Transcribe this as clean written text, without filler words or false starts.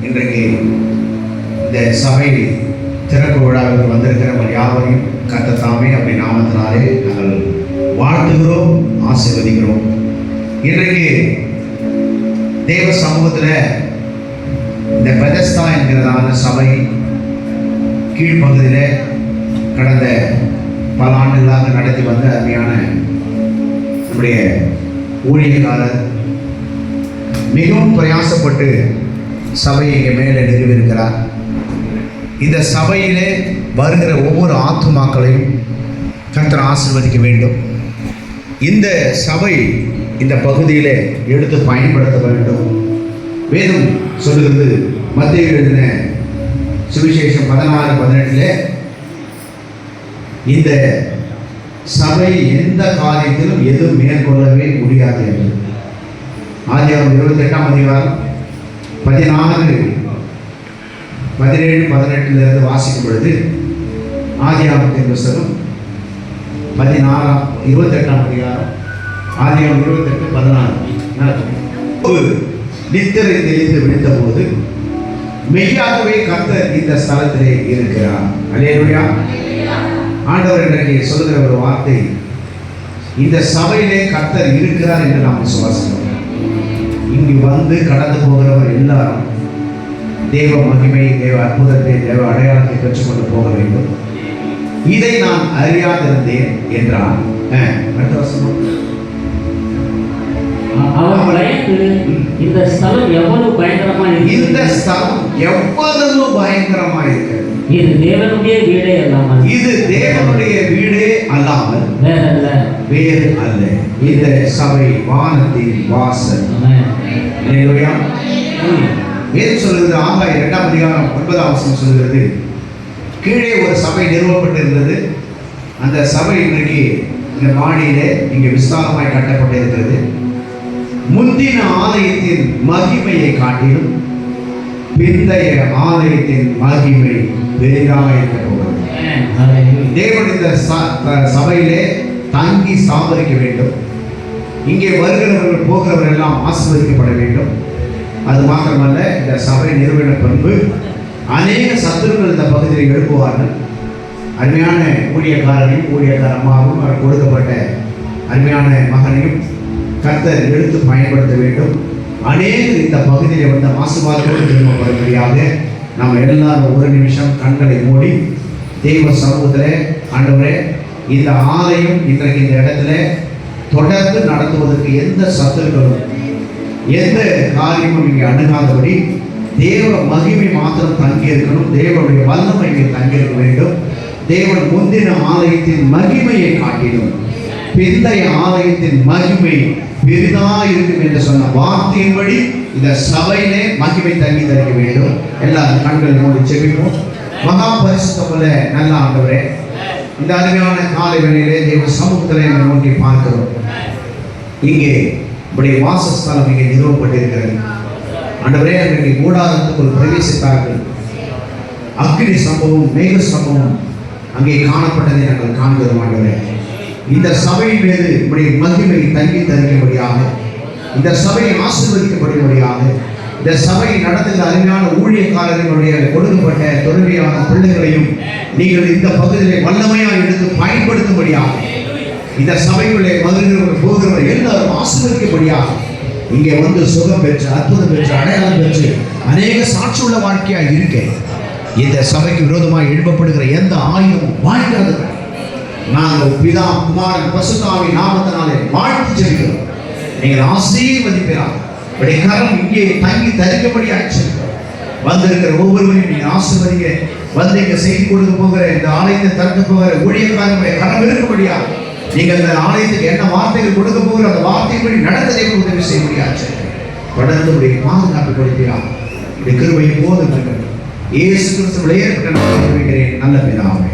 இன்றைக்கு இந்த சபை திறப்பு விழாவுக்கு வந்திருக்கிறவங்க யாவரையும் கர்த்தர் தாமே அப்படி நாமத்தினாலே நாங்கள் வாழ்த்துகிறோம், ஆசீர்வதிக்கிறோம். இன்றைக்கு தேவ சமூகத்தில் இந்த பெதஸ்தா என்கிறதான சபை கீழ்ப்பகுதியில் கடந்த பல ஆண்டுகளாக நடத்தி வந்த அருமையான நம்முடைய ஊழியக்காரர் மிகவும் பிரயாசப்பட்டு சபையை இங்கே மேலே நிறுவியிருக்கிறார். இந்த சபையிலே வருகிற ஒவ்வொரு ஆத்துமாக்களையும் கர்த்தர் ஆசீர்வதிக்க வேண்டும். இந்த சபை இந்த பகுதியில் எடுத்து பயன்படுத்த வேண்டும். வேதம் சொல்லுகிறது, மத்தேயு எழுதின சுவிசேஷம் 16:18 இந்த சபை எந்த காரியத்திலும் எதுவும் மேற்கொள்ளவே முடியாது என்று. ஆதியாகமம் 28ஆம் அதிகாரம் 16, 17, 18 வாசிக்கும் பொழுது, ஆதியாகமத்தின் புத்தகம் 28ஆம் அதிகாரம் ஆதியாகமம் 28:16 நித்திரை தெளிந்து விழுந்த போது மெய்யாகவே கர்த்தர் இந்த ஸ்தலத்திலே இருக்கிறார். அல்லேலூயா. ஆண்டவர் இன்றைக்கு சொல்லுகிற ஒரு வார்த்தை, இந்த சபையிலே கர்த்தர் இருக்கிறார் என்று நாம் விசுவாசிக்கிறோம். இங்கு வந்து கடந்து போகிறவர் எல்லாரும் தேவ மகிமை, தேவ அற்புதத்தை, தேவ அடையாளத்தை பெற்றுக்கொண்டு போக வேண்டும். இதை நான் அறியாதிருந்தேன் என்றால் இந்த ஸ்தலம் எவ்வளவு பயங்கரமா இந்த ஸ்தலம் எவ்வளவு பயங்கரமா இருக்கிறது. இது தேவனுடைய வீடே அல்லாமல், இது தேவனுடைய வீடே அல்லாமல் வேறு அல்ல. இந்த சபை வானத்தின் வாசல். வேதம் சொல்லுகிறது, ஆகாய் 2ஆம் அதிகாரம் 9ஆம் வசனம் சொல்லுகிறது, கீழே ஒரு சபை நிறுவப்பட்டிருந்தது. அந்த சபை இன்றைக்கு இந்த மாடியிலே இங்கே விஸ்தாரமாய் கட்டப்பட்டிருக்கிறது. முந்தின ஆலயத்தின் மகிமையை காட்டிலும் பிந்தைய ஆலயத்தின் மகிமை பெரிதாக இருக்க போகிறது. தேவன் இந்த சபையிலே தங்கி ஸ்தாபரிக்க வேண்டும். இங்கே வருகிறவர்கள் போகிறவர்கள் எல்லாம் ஆசீர்வதிக்கப்பட வேண்டும். அது மாத்திரமல்ல, இந்த சபை நிறுவன பண்பு அநேக சத்துருக்கள் இந்த பகுதியில் எழுப்புவார்கள். அருமையான ஊழியக்காரனையும் ஊழியக்காரமாகவும் அவர் கொடுக்கப்பட்ட அருமையான மகனையும் கர்த்தர் எடுத்து பயன்படுத்த வேண்டும். அநேகர் இந்த பகுதியில் வந்த மாசுபாட்டோடு திரும்பப்படும்படியாக நாம் எல்லாரும் ஒரு நிமிஷம் கண்களை மூடி தெய்வ சமூகத்தில், ஆண்டவரே, இந்த ஆலயம் இன்றைக்கு இந்த இடத்துல தொடர்ந்து நடத்துவதற்கு எந்த சத்துருக்களும் எந்த காரியமும் இங்கே அணுகாதபடி தேவ மகிமை மாத்திரம் தங்கியிருக்கணும். தேவனுடைய வல்லமை இங்கே தங்கியிருக்க வேண்டும். தேவன் முந்தின ஆலயத்தின் மகிமையை காட்டிலும் பிந்தைய ஆலயத்தின் மகிமை பெரிதாக இருக்கும் என்று சொன்ன வார்த்தையின்படி இந்த சபையிலே மகிமை தங்கி தரிக்க வேண்டும். எல்லாரும் கண்களை மூடி செபிப்போம். மகா பரிசுத்தமுள்ள நல்ல ஆண்டவரே, இந்த அருமையான காலை வேளையிலே தேவ சமூகத்திலே நோக்கி பார்க்கிறோம். இங்கே இப்படி வாசஸ்தலம் இங்கே நிறுவப்பட்டிருக்கிறது. ஆண்டவரே, அன்றைக்கு கூடாரத்துக்குள் பிரவேசித்தார்கள். அக்கினி சம்பவம், மேக சம்பவம் அங்கே காணப்பட்டதை நாங்கள் காண்கிறோம். ஆண்டவரே, இந்த சபையின் மீது இப்படி மகிமை தங்கி தரும்படியாக, இந்த சபையை ஆசீர்வதிக்கப்படும்படியாக, இந்த சபை நடந்த அருமையான ஊழியக்காரர்களுடைய கொடுக்கப்பட்ட தொழுமையான பிள்ளைகளையும் நீங்கள் இந்த பகுதியிலே வல்லமையாக எடுத்து பயன்படுத்தும்படியாக, இந்த சபைக்குள்ளே வருகிறவர் போகிறவர் எல்லாரும் ஆசீர்வதிக்கப்படியாக, இங்கே வந்து சுகம் பெற்று அற்புதம் பெற்று அடையாளம் பெற்று அநேக சாட்சியுள்ள வாழ்க்கையாக இருக்க இந்த சபைக்கு விரோதமாக எழுப்பப்படுகிற எந்த ஆயுதமும் வாழ்கிறது. நாங்கள் பிதா, குமாரன், பசுதாவி நாமத்தினாலே வாழ்த்து ஜெபிக்கிறோம். நீங்கள் ஆசீர்வதிப்பீராக. உடைய கரம் இங்கே தங்கி தரிக்கும்படியாக வந்திருக்கிற ஒவ்வொருவரையும் நீங்கள் ஆசீர்வதிங்க. வந்து இங்கே செய்தி கொடுக்க போகிற இந்த ஆலயத்தை திறக்க போகிற ஊழியக்காரனுடைய கரம் இருக்கும்படியாக, நீங்கள் இந்த ஆலயத்துக்கு என்ன வார்த்தைகள் கொடுக்க போகிற அந்த வார்த்தைப்படி நடந்ததை உதவி செய்ய முடியாது. தொடர்ந்து உடைய பாதுகாப்பு கொடுப்பீராக. உடைய கிருபையை போதும் இயேசு கிறிஸ்துவிலே நல்ல பிதாவே.